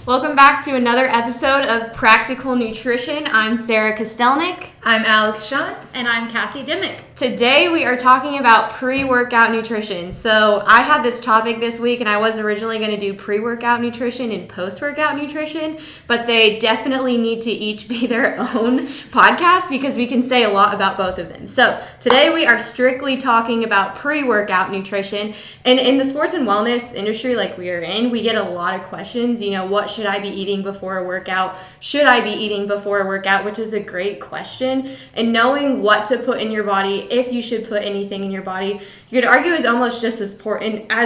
Welcome back to another episode of Practical Nutrition. I'm Sara Kostelnick. I'm Alix Shantz. And I'm Cassie Dimmick. Today we are talking about pre-workout nutrition. So I had this topic this week and I was originally going to do pre-workout nutrition and post-workout nutrition, but they definitely need to each be their own podcast because we can say a lot about both of them. So today we are strictly talking about pre-workout nutrition. And in the sports and wellness industry like we are in, we get a lot of questions. What should I be eating before a workout? Should I be eating before a workout? Which is a great question. And knowing what to put in your body, if you should put anything in your body, you could argue is almost just as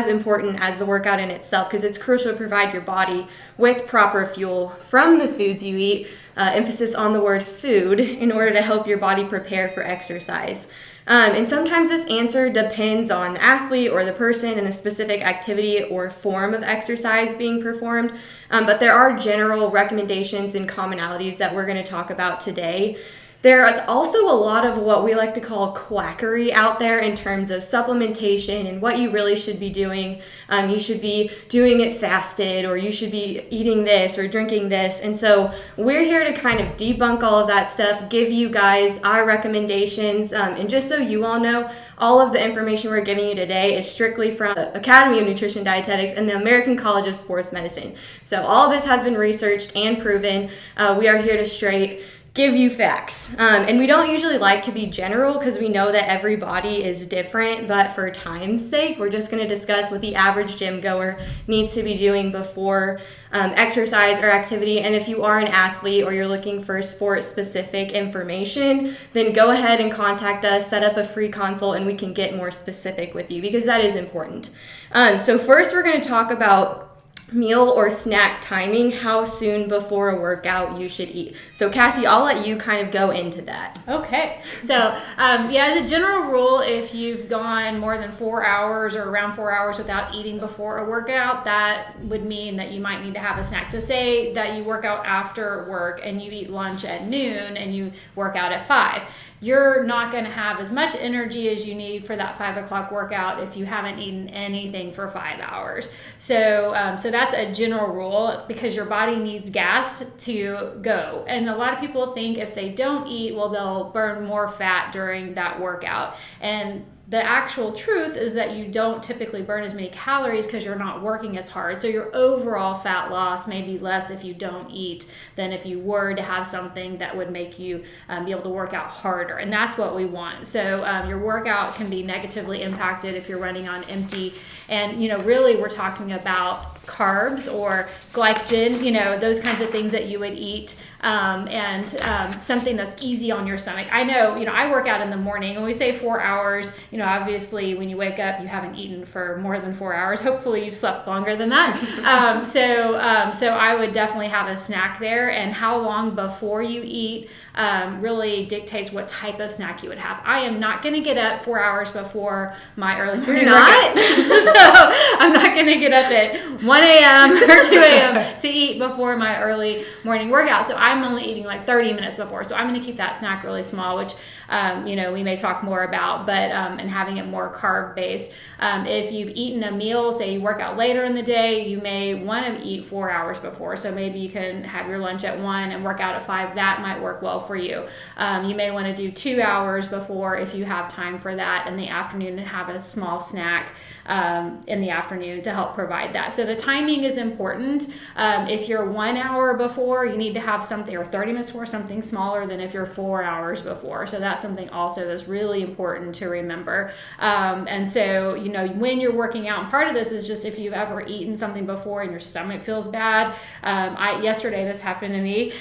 important as the workout in itself, because it's crucial to provide your body with proper fuel from the foods you eat, emphasis on the word food, in order to help your body prepare for exercise. And sometimes this answer depends on the athlete or the person and the specific activity or form of exercise being performed. But there are general recommendations and commonalities that we're going to talk about today. There is also a lot of what we like to call quackery out there in terms of supplementation and what you really should be doing. You should be doing it fasted, or you should be eating this or drinking this. And so we're here to kind of debunk all of that stuff, give you guys our recommendations. And just so you all know, all of the information we're giving you today is strictly from the Academy of Nutrition Dietetics and the American College of Sports Medicine. So all of this has been researched and proven. We are here to give you facts. And we don't usually like to be general because we know that every body is different, but for time's sake, we're just going to discuss what the average gym goer needs to be doing before exercise or activity. And if you are an athlete or you're looking for sport-specific information, then go ahead and contact us, set up a free consult, and we can get more specific with you because that is important. So first, we're going to talk about meal or snack timing, how soon before a workout you should eat. So Cassie, I'll let you kind of go into that. Okay. So as a general rule, if you've gone more than 4 hours or around 4 hours without eating before a workout, that would mean that you might need to have a snack. So say that you work out after work and you eat lunch at noon and you work out at 5. You're not going to have as much energy as you need for that 5 o'clock workout if you haven't eaten anything for 5 hours. So that's a general rule because your body needs gas to go. And a lot of people think if they don't eat, well, they'll burn more fat during that workout. And the actual truth is that you don't typically burn as many calories because you're not working as hard. So your overall fat loss may be less if you don't eat than if you were to have something that would make you be able to work out harder. And that's what we want. So your workout can be negatively impacted if you're running on empty. And, really we're talking about carbs or glycogen, those kinds of things that you would eat. And something that's easy on your stomach. I know, I work out in the morning. When we say 4 hours, obviously when you wake up, you haven't eaten for more than 4 hours. Hopefully you've slept longer than that. So I would definitely have a snack there. And how long before you eat really dictates what type of snack you would have. I am not going to get up 4 hours before my early morning workout. So I'm not going to get up at 1 a.m. or 2 a.m. to eat before my early morning workout. So I'm only eating like 30 minutes before. So I'm going to keep that snack really small, which, we may talk more about, but, and having it more carb based. If you've eaten a meal, say you work out later in the day, you may want to eat 4 hours before. So maybe you can have your lunch at 1 and work out at 5. That might work well for you. You may want to do 2 hours before if you have time for that in the afternoon and have a small snack in the afternoon to help provide that. So the timing is important. If you're 1 hour before, you need to have something, or 30 minutes before, something smaller than if you're 4 hours before. So that's something also that's really important to remember. And so, when you're working out, and part of this is just if you've ever eaten something before and your stomach feels bad. Yesterday this happened to me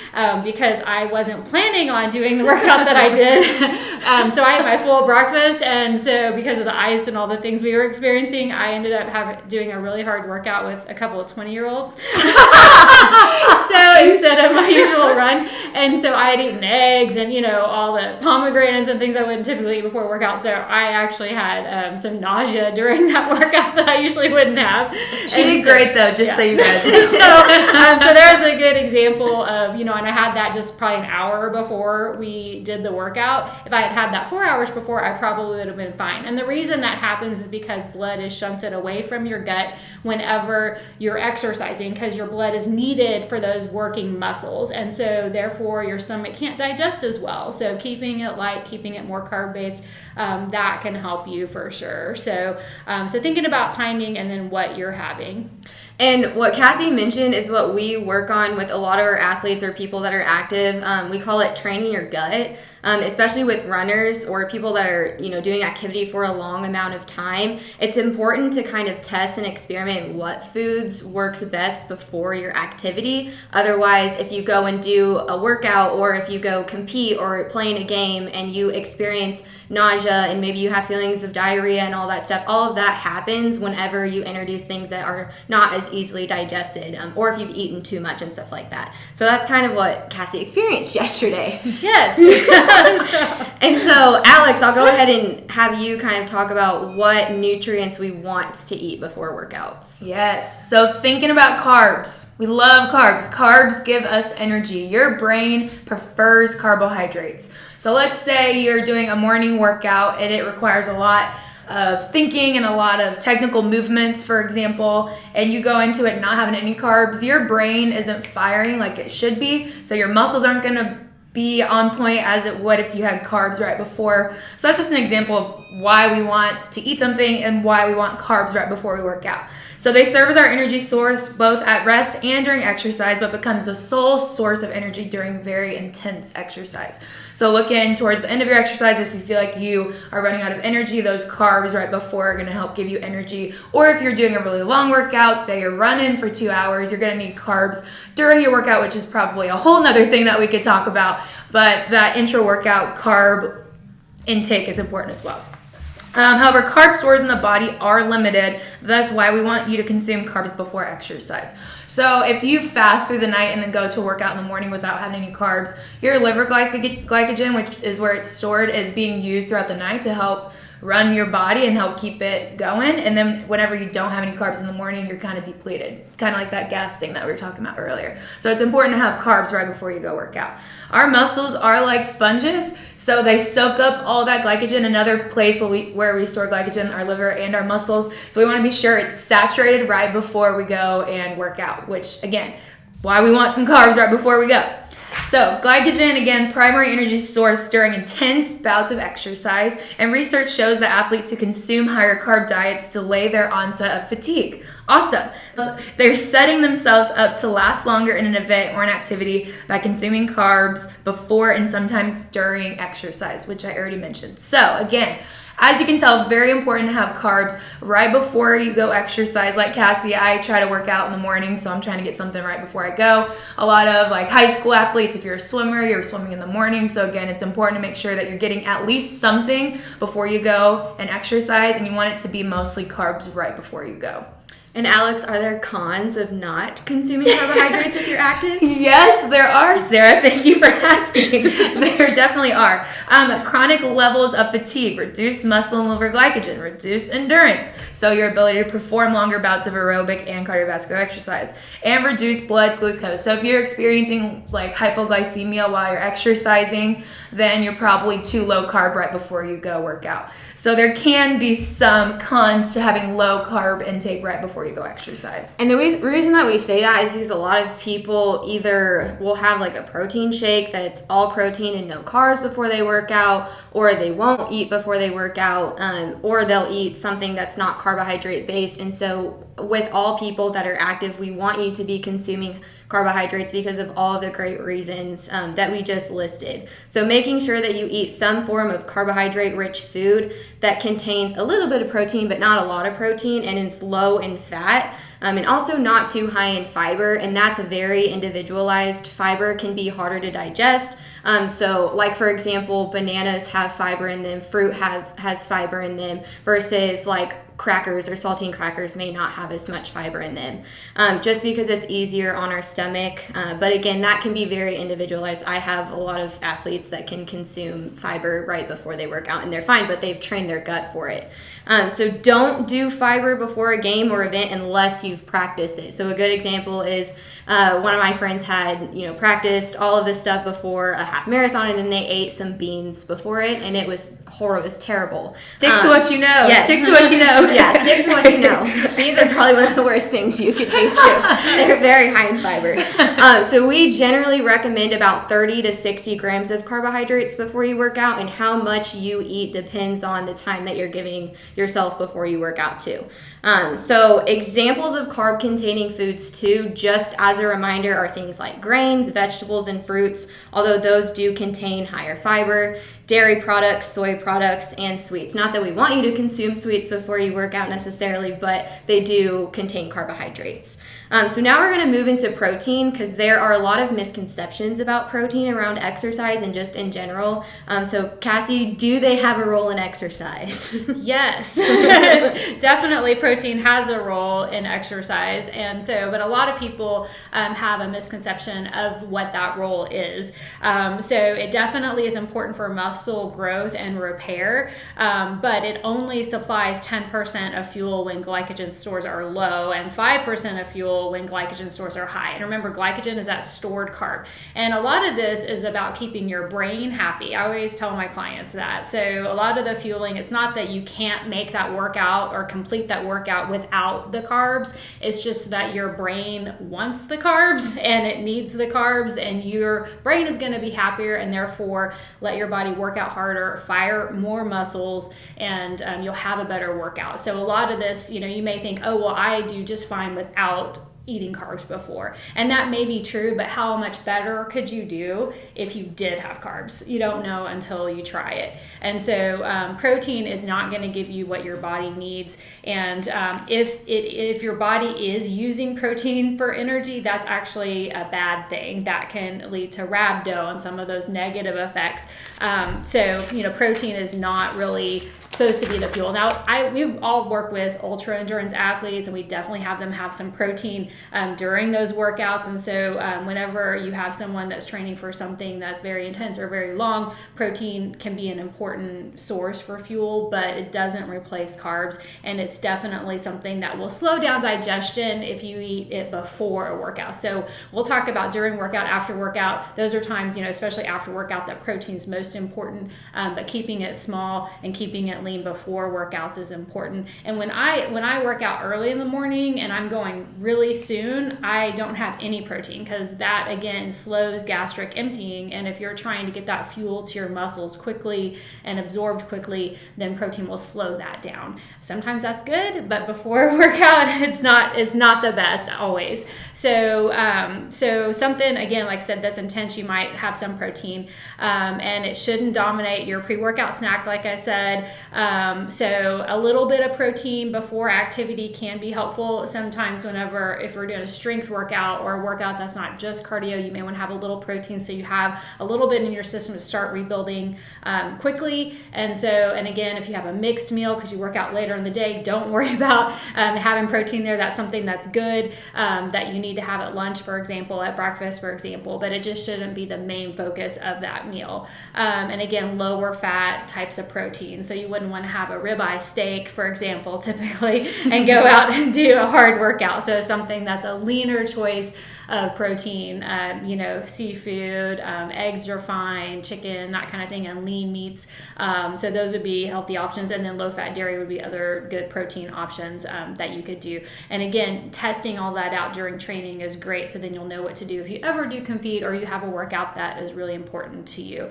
because I wasn't planning on doing the workout that I did. So I ate my full breakfast, and so because of the ice and all the things we were experiencing, I ended up doing a really hard workout with a couple of 20-year-olds. so instead of my usual run. And so I had eaten eggs and, all the pomegranates and things I wouldn't typically eat before a workout. So I actually had some nausea during that workout that I usually wouldn't have. She did great though, just so you guys know. So there's a good example of, and I had that just probably an hour before we did the workout. If I had had that 4 hours before, I probably would have been fine. And the reason that happens is because blood is shunted away from your gut whenever you're exercising, because your blood is needed for those working muscles. And so therefore your stomach can't digest as well. So keeping it light, keeping it more carb based, that can help you for sure. So thinking about timing and then what you're having. And what Cassie mentioned is what we work on with a lot of our athletes or people that are active. We call it training your gut, especially with runners or people that are, doing activity for a long amount of time. It's important to kind of test and experiment what foods works best before your activity. Otherwise, if you go and do a workout or if you go compete or playing a game and you experience nausea and maybe you have feelings of diarrhea and all that stuff, all of that happens whenever you introduce things that are not as easily digested, or if you've eaten too much and stuff like that. So that's kind of what Cassie experienced yesterday. Yes. And so, Alix, I'll go ahead and have you kind of talk about what nutrients we want to eat before workouts. Yes. So thinking about carbs. We love carbs. Carbs give us energy. Your brain prefers carbohydrates. So let's say you're doing a morning workout and it requires a lot of thinking and a lot of technical movements, for example, and you go into it not having any carbs, your brain isn't firing like it should be. So your muscles aren't going to be on point as it would if you had carbs right before. So that's just an example of why we want to eat something and why we want carbs right before we work out. So they serve as our energy source both at rest and during exercise, but becomes the sole source of energy during very intense exercise. So looking towards the end of your exercise, if you feel like you are running out of energy, those carbs right before are going to help give you energy. Or if you're doing a really long workout, say you're running for 2 hours, you're going to need carbs during your workout, which is probably a whole nother thing that we could talk about. But that intra-workout carb intake is important as well. However, carb stores in the body are limited. That's why we want you to consume carbs before exercise. So if you fast through the night and then go to a workout in the morning without having any carbs, your liver glycogen, which is where it's stored, is being used throughout the night to help run your body and help keep it going. And then whenever you don't have any carbs in the morning, you're kind of depleted. Kind of like that gas thing that we were talking about earlier. So it's important to have carbs right before you go work out. Our muscles are like sponges, so they soak up all that glycogen. Another place where we store glycogen, our liver and our muscles. So we want to be sure it's saturated right before we go and work out, which again, why we want some carbs right before we go. So glycogen, again, primary energy source during intense bouts of exercise, and research shows that athletes who consume higher carb diets delay their onset of fatigue. Awesome. They're setting themselves up to last longer in an event or an activity by consuming carbs before and sometimes during exercise, which I already mentioned. So again, as you can tell, very important to have carbs right before you go exercise. Like Cassie, I try to work out in the morning, so I'm trying to get something right before I go. A lot of like high school athletes, if you're a swimmer, you're swimming in the morning. So again, it's important to make sure that you're getting at least something before you go and exercise, and you want it to be mostly carbs right before you go. And Alix, are there cons of not consuming carbohydrates if you're active? Yes, there are, Sarah. Thank you for asking. There definitely are. Chronic levels of fatigue, reduced muscle and liver glycogen, reduced endurance, so your ability to perform longer bouts of aerobic and cardiovascular exercise, and reduced blood glucose. So if you're experiencing like hypoglycemia while you're exercising, then you're probably too low carb right before you go work out. So there can be some cons to having low carb intake right before you go exercise. And the reason that we say that is because a lot of people either will have like a protein shake that's all protein and no carbs before they work out, or they won't eat before they work out, or they'll eat something that's not carbohydrate based. And so with all people that are active, we want you to be consuming carbohydrates because of all the great reasons that we just listed. So making sure that you eat some form of carbohydrate-rich food that contains a little bit of protein, but not a lot of protein, and is low in fat, and also not too high in fiber, and that's a very individualized. Fiber can be harder to digest. So like for example, bananas have fiber in them, fruit has fiber in them, versus like crackers or saltine crackers may not have as much fiber in them, just because it's easier on our stomach. But again, that can be very individualized. I have a lot of athletes that can consume fiber right before they work out and they're fine, but they've trained their gut for it. So don't do fiber before a game or event unless you've practiced it. So a good example is one of my friends had, practiced all of this stuff before a half marathon, and then they ate some beans before it, and it was horrible. It was terrible. Stick to what you know. Yes. Stick to what you know. Yeah, stick to what you know. Beans are probably one of the worst things you could do too. They're very high in fiber. So we generally recommend about 30 to 60 grams of carbohydrates before you work out, and how much you eat depends on the time that you're giving yourself before you work out too. So examples of carb-containing foods too, just as a reminder, are things like grains, vegetables, and fruits, although those do contain higher fiber, dairy products, soy products, and sweets. Not that we want you to consume sweets before you work out necessarily, but they do contain carbohydrates. So now we're going to move into protein, because there are a lot of misconceptions about protein around exercise and just in general. So Cassie, do they have a role in exercise? Yes, definitely protein has a role in exercise. But a lot of people have a misconception of what that role is. So it definitely is important for muscle growth and repair, but it only supplies 10% of fuel when glycogen stores are low and 5% of fuel when glycogen stores are high. And remember, glycogen is that stored carb. And a lot of this is about keeping your brain happy. I always tell my clients that. So a lot of the fueling, it's not that you can't make that workout or complete that workout without the carbs. It's just that your brain wants the carbs and it needs the carbs, and your brain is going to be happier, and therefore let your body work out harder, fire more muscles, and you'll have a better workout. So a lot of this, you may think, oh, well, I do just fine without eating carbs before. And that may be true, but how much better could you do if you did have carbs? You don't know until you try it. And so protein is not going to give you what your body needs. And if your body is using protein for energy, that's actually a bad thing. That can lead to rhabdo and some of those negative effects. Protein is not really supposed to be the fuel. Now, we all work with ultra endurance athletes, and we definitely have them have some protein during those workouts. And so whenever you have someone that's training for something that's very intense or very long, protein can be an important source for fuel, but it doesn't replace carbs. And it's definitely something that will slow down digestion if you eat it before a workout. So we'll talk about during workout, after workout. Those are times, especially after workout, that protein's most important, but keeping it small and keeping it lean before workouts is important. And when I work out early in the morning and I'm going really soon, I don't have any protein, because that again slows gastric emptying. And if you're trying to get that fuel to your muscles quickly and absorbed quickly, then protein will slow that down. Sometimes that's good, but before a workout, it's not the best always. So something, again, like I said, that's intense, you might have some protein, and it shouldn't dominate your pre-workout snack, like I said. So a little bit of protein before activity can be helpful. Sometimes if we're doing a strength workout or a workout that's not just cardio, you may want to have a little protein so you have a little bit in your system to start rebuilding quickly. And again, if you have a mixed meal because you work out later in the day, don't worry about having protein there. That's something that's good that you need to have at lunch, for example, at breakfast, for example, but it just shouldn't be the main focus of that meal. And again, lower fat types of protein. So you wouldn't want to have a ribeye steak, for example, typically, and go out and do a hard workout. So something that's a leaner choice of protein, seafood, eggs are fine, chicken, that kind of thing, and lean meats. So those would be healthy options. And then low-fat dairy would be other good protein options that you could do. And again, testing all that out during training is great, so then you'll know what to do if you ever do compete or you have a workout that is really important to you.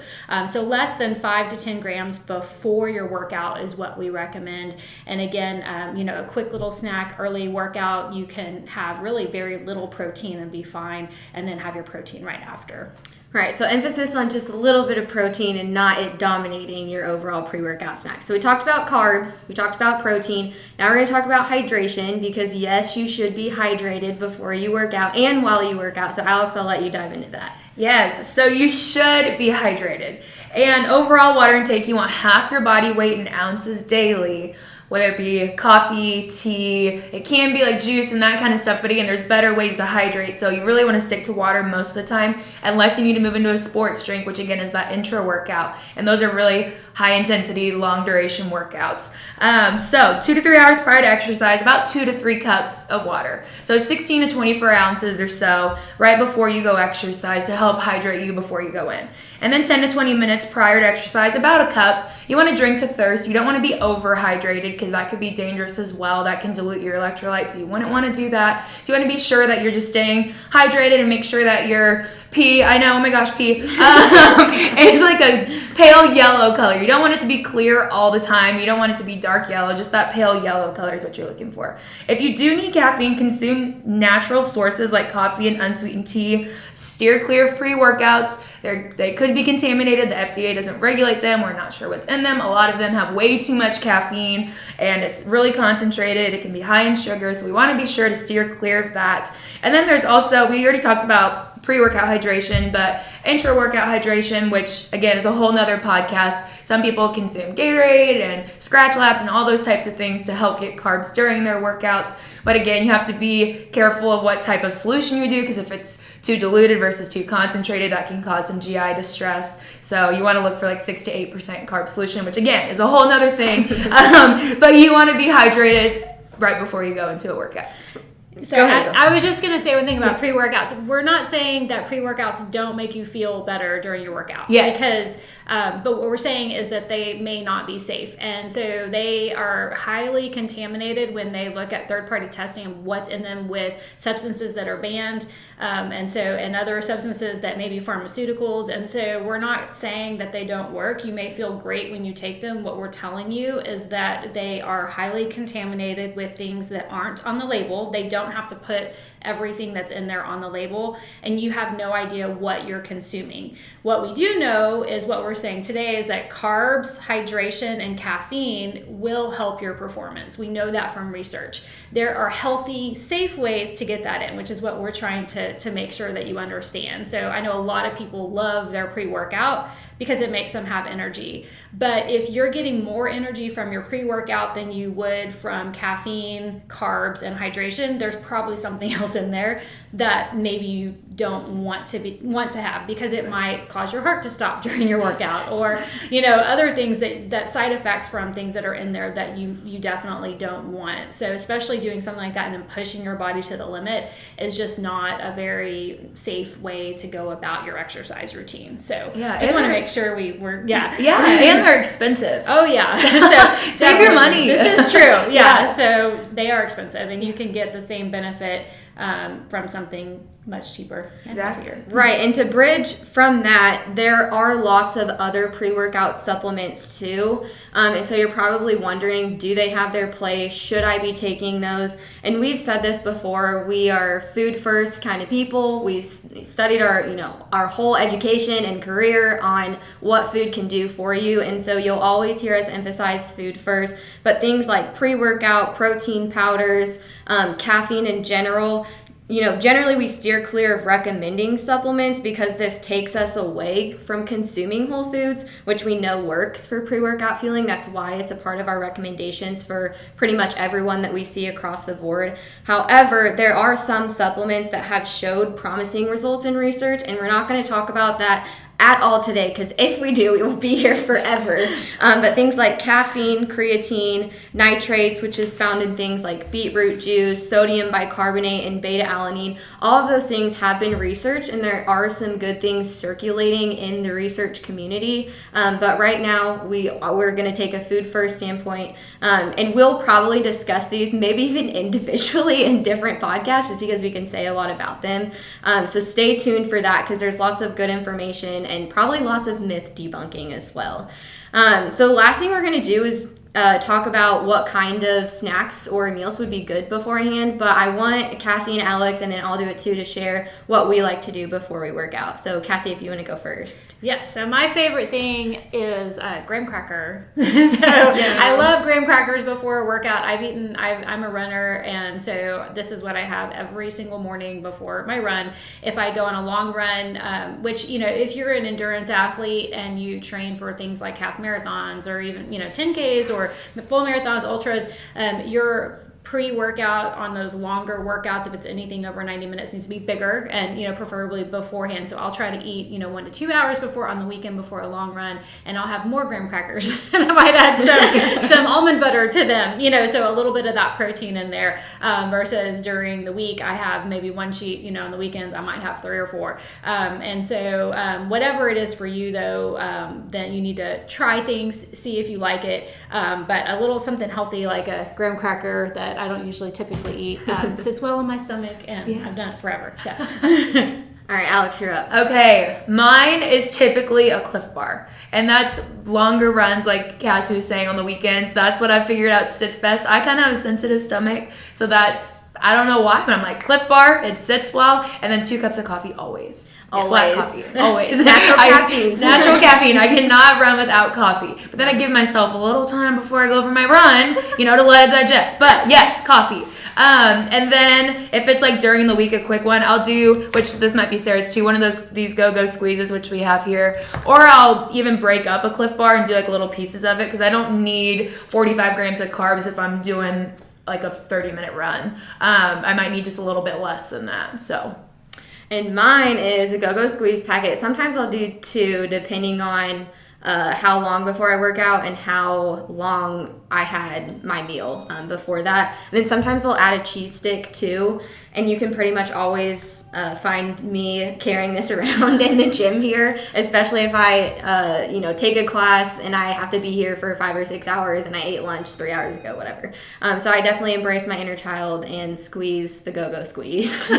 So less than 5 to 10 grams before your workout is what we recommend. And again, a quick little snack, early workout, you can have really very little protein and be fine, and then have your protein right after. Right, so emphasis on just a little bit of protein and not it dominating your overall pre-workout snack. So we talked about carbs, we talked about protein. Now we're going to talk about hydration, because yes, you should be hydrated before you work out and while you work out. So Alix, I'll let you dive into that. Yes, so you should be hydrated. And overall water intake, you want half your body weight in ounces daily, whether it be coffee, tea, it can be like juice and that kind of stuff. But again, there's better ways to hydrate. So you really want to stick to water most of the time, unless you need to move into a sports drink, which again is that intra workout. And those are really high intensity, long duration workouts. So 2 to 3 hours prior to exercise, about 2 to 3 cups of water. So 16 to 24 ounces or so right before you go exercise to help hydrate you before you go in. And then 10 to 20 minutes prior to exercise, about a cup. You want to drink to thirst. You don't want to be overhydrated because that could be dangerous as well. That can dilute your electrolytes. So you wouldn't want to do that. So you want to be sure that you're just staying hydrated and make sure that your pee, I know, oh my gosh, pee, is like a pale yellow color. You don't want it to be clear all the time. You don't want it to be dark yellow. Just that pale yellow color is what you're looking for. If you do need caffeine, consume natural sources like coffee and unsweetened tea. Steer clear of pre-workouts. They could be contaminated. The FDA doesn't regulate them. We're not sure what's in them. A lot of them have way too much caffeine and it's really concentrated. It can be high in sugar. So we want to be sure to steer clear of that. And then there's also, we already talked about pre-workout hydration, but intra-workout hydration, which again is a whole nother podcast. Some people consume Gatorade and Scratch Labs and all those types of things to help get carbs during their workouts. But again, you have to be careful of what type of solution you do, because if it's too diluted versus too concentrated, that can cause some GI distress. So you want to look for like 6 to 8% carb solution, which again is a whole nother thing. But you want to be hydrated right before you go into a workout. So I was just going to say one thing about pre-workouts. We're not saying that pre-workouts don't make you feel better during your workout. Yes. Because, but what we're saying is that they may not be safe. And so they are highly contaminated when they look at third-party testing and what's in them with substances that are banned. And other substances that may be pharmaceuticals. And so we're not saying that they don't work. You may feel great when you take them. What we're telling you is that they are highly contaminated with things that aren't on the label. They don't have to put everything that's in there on the label, and you have no idea what you're consuming. What we do know is what we're saying today is that carbs, hydration, and caffeine will help your performance. We know that from research. There are healthy, safe ways to get that in, which is what we're trying to make sure that you understand. So I know a lot of people love their pre-workout because it makes them have energy. But if you're getting more energy from your pre-workout than you would from caffeine, carbs, and hydration, there's probably something else in there that maybe you don't want to have, because it might cause your heart to stop during your workout, or other things that side effects from things that are in there that you definitely don't want. So especially doing something like that and then pushing your body to the limit is just not a very safe way to go about your exercise routine. So just want to make sure we're and they're expensive. Oh yeah. So save your money. This is true. Yeah. So they are expensive, and you can get the same benefit from something much cheaper. Exactly. Right. And to bridge from that, there are lots of other pre-workout supplements too. And so you're probably wondering, do they have their place? Should I be taking those? And we've said this before, we are food first kind of people. We studied our whole education and career on what food can do for you. And so you'll always hear us emphasize food first, but things like pre-workout, protein powders, caffeine in general, generally we steer clear of recommending supplements because this takes us away from consuming whole foods, which we know works for pre-workout fueling. That's why it's a part of our recommendations for pretty much everyone that we see across the board. However, there are some supplements that have showed promising results in research, and we're not going to talk about that at all today, because if we do, we will be here forever. But things like caffeine, creatine, nitrates, which is found in things like beetroot juice, sodium bicarbonate, and beta-alanine, all of those things have been researched, and there are some good things circulating in the research community. But right now, we're going to take a food-first standpoint, and we'll probably discuss these maybe even individually in different podcasts, just because we can say a lot about them. So stay tuned for that, because there's lots of good information and probably lots of myth debunking as well. So last thing we're going to do is talk about what kind of snacks or meals would be good beforehand, but I want Cassie and Alix, and then I'll do it too, to share what we like to do before we work out. So Cassie, if you want to go first. Yes, so my favorite thing is graham cracker. I love graham crackers before a workout. I'm a runner, and so this is what I have every single morning before my run. If I go on a long run, which, if you're an endurance athlete and you train for things like half marathons or even, 10Ks or or full marathons, ultras, your pre-workout on those longer workouts, if it's anything over 90 minutes, needs to be bigger and, preferably beforehand. So I'll try to eat, 1 to 2 hours before on the weekend before a long run, and I'll have more graham crackers and I might add some almond butter to them, so a little bit of that protein in there, versus during the week I have maybe one sheet, on the weekends I might have 3 or 4. And so whatever it is for you though, then you need to try things, see if you like it. But a little something healthy like a graham cracker that I don't usually typically eat sits well in my stomach, and I've done it forever. So. All right, Alix, you're up. Okay, mine is typically a Clif bar, and that's longer runs like Cassie was saying on the weekends. That's what I figured out sits best. I kind of have a sensitive stomach, so I don't know why, but I'm like Clif bar, it sits well, and then 2 cups of coffee always. Black coffee, always. Natural caffeine. Natural caffeine. I cannot run without coffee. But then I give myself a little time before I go for my run, to let it digest. But yes, coffee. And then if it's like during the week, a quick one, I'll do, which this might be Sarah's too, one of these Gogosquezzes, which we have here. Or I'll even break up a Clif bar and do like little pieces of it, because I don't need 45 grams of carbs if I'm doing like a 30-minute run. I might need just a little bit less than that. So. And mine is a Gogosquezze packet. Sometimes I'll do 2, depending on how long before I work out and how long I had my meal before that. And then sometimes I'll add a cheese stick too. And you can pretty much always find me carrying this around in the gym here, especially if I, take a class and I have to be here for 5 or 6 hours and I ate lunch 3 hours ago, whatever. So I definitely embrace my inner child and squeeze the Gogosquezze.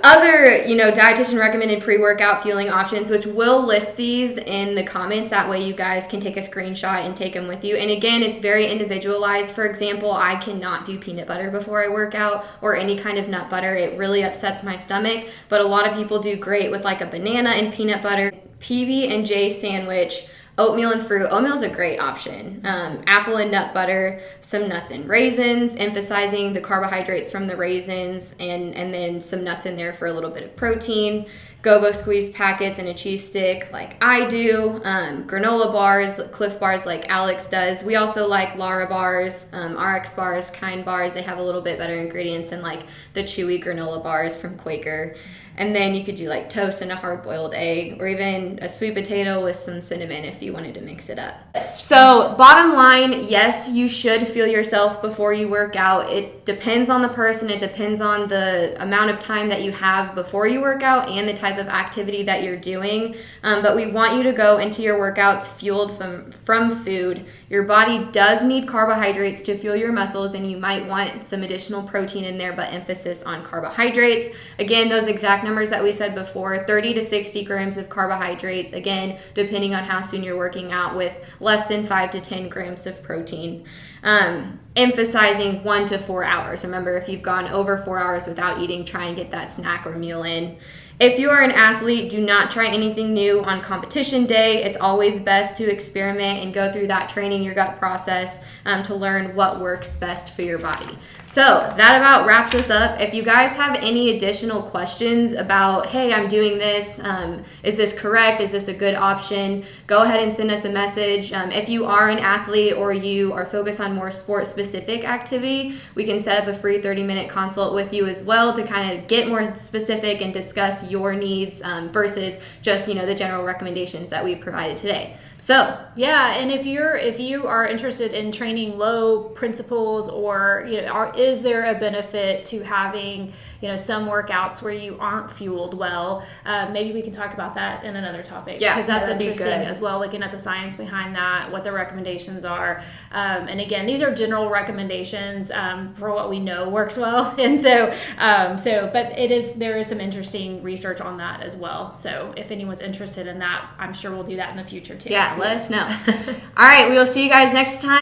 Other, dietitian recommended pre-workout fueling options, which we'll list these in the comments. That way you guys can take a screenshot and take them with you. And again, it's very individualized. For example, I cannot do peanut butter before I work out, or any kind of nut butter. It really upsets my stomach, but a lot of people do great with like a banana and peanut butter. PB&J sandwich, oatmeal and fruit. Oatmeal is a great option. Apple and nut butter, some nuts and raisins, emphasizing the carbohydrates from the raisins, and then some nuts in there for a little bit of protein. Gogosquezze packets and a cheese stick like I do. Granola bars, Clif bars like Alix does. We also like Lara bars, RX bars, Kind bars. They have a little bit better ingredients than like the chewy granola bars from Quaker. And then you could do like toast and a hard-boiled egg, or even a sweet potato with some cinnamon if you wanted to mix it up. So bottom line, yes, you should fuel yourself before you work out. It depends on the person. It depends on the amount of time that you have before you work out and the type of activity that you're doing. But we want you to go into your workouts fueled from food. Your body does need carbohydrates to fuel your muscles, and you might want some additional protein in there, but emphasis on carbohydrates. Again, those exact numbers that we said before, 30 to 60 grams of carbohydrates, again, depending on how soon you're working out, with less than 5 to 10 grams of protein. Emphasizing 1 to 4 hours. Remember, if you've gone over 4 hours without eating, try and get that snack or meal in. If you are an athlete, do not try anything new on competition day. It's always best to experiment and go through that training your gut process to learn what works best for your body. So that about wraps us up. If you guys have any additional questions about, hey, I'm doing this, is this correct? Is this a good option? Go ahead and send us a message. If you are an athlete or you are focused on more sport-specific activity, we can set up a free 30-minute consult with you as well to kind of get more specific and discuss your needs versus just, the general recommendations that we provided today. So yeah, and if you are interested in training low principles, or is there a benefit to having some workouts where you aren't fueled well? Maybe we can talk about that in another topic. Yeah, because that's interesting good as well. Looking at the science behind that, what the recommendations are, and again, these are general recommendations for what we know works well, and but there is some interesting research on that as well. So if anyone's interested in that, I'm sure we'll do that in the future too. Yeah, let us know. All right, we will see you guys next time.